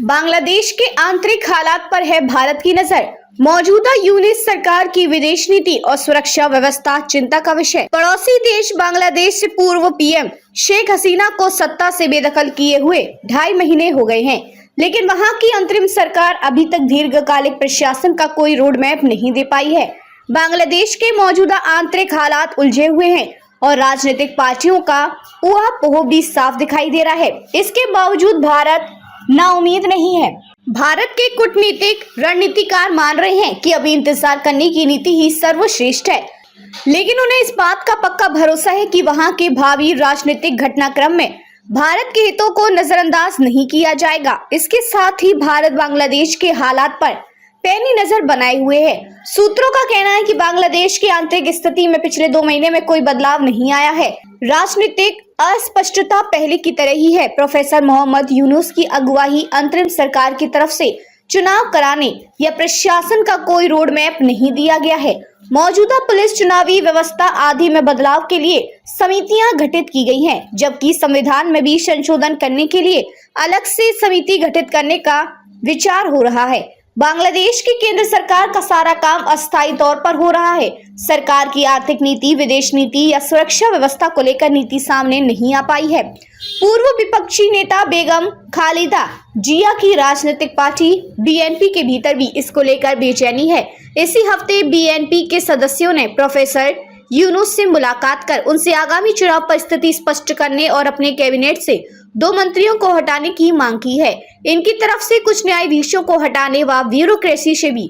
बांग्लादेश के आंतरिक हालात पर है भारत की नजर। मौजूदा यूनिस सरकार की विदेश नीति और सुरक्षा व्यवस्था चिंता का विषय। पड़ोसी देश बांग्लादेश से पूर्व पीएम शेख हसीना को सत्ता से बेदखल किए हुए 2.5 महीने हो गए हैं, लेकिन वहां की अंतरिम सरकार अभी तक दीर्घकालिक प्रशासन का कोई रोड मैप नहीं दे पाई है। बांग्लादेश के मौजूदा आंतरिक हालात उलझे हुए हैं और राजनीतिक पार्टियों का ऊहापोह भी साफ दिखाई दे रहा है। इसके बावजूद भारत नाउम्मीद नहीं है। भारत के कूटनीतिक रणनीतिकार मान रहे हैं कि अभी इंतजार करने की नीति ही सर्वश्रेष्ठ है, लेकिन उन्हें इस बात का पक्का भरोसा है कि वहां के भावी राजनीतिक घटनाक्रम में भारत के हितों को नजरअंदाज नहीं किया जाएगा। इसके साथ ही भारत बांग्लादेश के हालात पर पैनी नजर बनाए हुए है। सूत्रों का कहना है कि बांग्लादेश की आंतरिक स्थिति में पिछले 2 महीने में कोई बदलाव नहीं आया है। राजनीतिक अस्पष्टता पहले की तरह ही है। प्रोफेसर मोहम्मद यूनुस की अगुवाई अंतरिम सरकार की तरफ से चुनाव कराने या प्रशासन का कोई रोड मैप नहीं दिया गया है। मौजूदा पुलिस चुनावी व्यवस्था आदि में बदलाव के लिए समितियां गठित की गई हैं, जबकि संविधान में भी संशोधन करने के लिए अलग से समिति गठित करने का विचार हो रहा है। बांग्लादेश की केंद्र सरकार का सारा काम अस्थायी तौर पर हो रहा है। सरकार की आर्थिक नीति, विदेश नीति या सुरक्षा व्यवस्था को लेकर नीति सामने नहीं आ पाई है। पूर्व विपक्षी नेता बेगम खालिदा जिया की राजनीतिक पार्टी बीएनपी के भीतर भी इसको लेकर बेचैनी है। इसी हफ्ते बीएनपी के सदस्यों ने प्रोफेसर यूनुस से मुलाकात कर उनसे आगामी चुनाव पर स्थिति स्पष्ट करने और अपने कैबिनेट से 2 मंत्रियों को हटाने की मांग की है। इनकी तरफ से कुछ न्यायाधीशों को हटाने व ब्यूरोक्रेसी से भी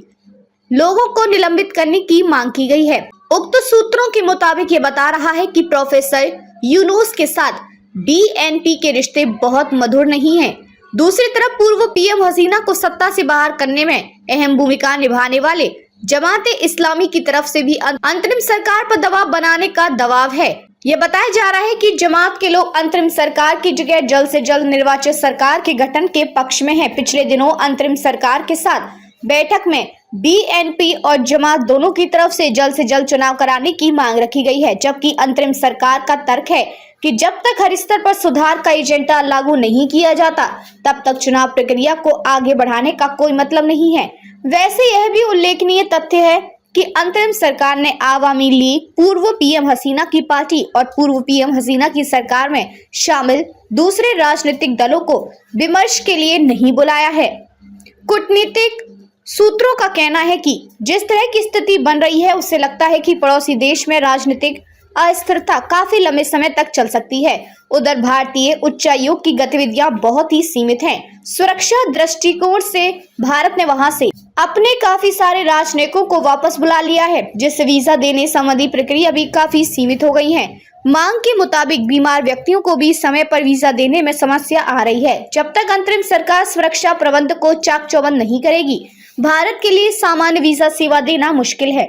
लोगों को निलंबित करने की मांग की गई है। उक्त सूत्रों के मुताबिक ये बता रहा है कि प्रोफेसर यूनुस के साथ बीएनपी के रिश्ते बहुत मधुर नहीं हैं। दूसरी तरफ पूर्व पीएम हसीना को सत्ता से बाहर करने में अहम भूमिका निभाने वाले जमात इस्लामी की तरफ से भी अंतरिम सरकार पर दबाव बनाने का दबाव है। ये बताया जा रहा है कि जमात के लोग अंतरिम सरकार की जगह जल्द से जल्द निर्वाचित सरकार के गठन के पक्ष में हैं। पिछले दिनों अंतरिम सरकार के साथ बैठक में बीएनपी और जमात दोनों की तरफ से जल्द चुनाव कराने की मांग रखी गई है, जबकि अंतरिम सरकार का तर्क है कि जब तक हर स्तर पर सुधार का एजेंडा लागू नहीं किया जाता, तब तक चुनाव प्रक्रिया को आगे बढ़ाने का कोई मतलब नहीं है। वैसे यह भी उल्लेखनीय तथ्य है कि अंतरिम सरकार ने आवामी लीग, पूर्व पीएम हसीना की पार्टी और पूर्व पीएम हसीना की सरकार में शामिल दूसरे राजनीतिक दलों को विमर्श के लिए नहीं बुलाया है। कूटनीतिक सूत्रों का कहना है कि जिस तरह की स्थिति बन रही है, उससे लगता है कि पड़ोसी देश में राजनीतिक अस्थिरता काफी लंबे समय तक चल सकती है। उधर भारतीय उच्चायोग की गतिविधियां बहुत ही सीमित हैं। सुरक्षा दृष्टिकोण से भारत ने वहां से अपने काफी सारे राजनयिकों को वापस बुला लिया है, जिससे वीजा देने संबंधी प्रक्रिया भी काफी सीमित हो गई है। मांग के मुताबिक बीमार व्यक्तियों को भी समय पर वीजा देने में समस्या आ रही है। जब तक अंतरिम सरकार सुरक्षा प्रबंध को चाक चौबंद नहीं करेगी, भारत के लिए सामान्य वीजा सेवा देना मुश्किल है।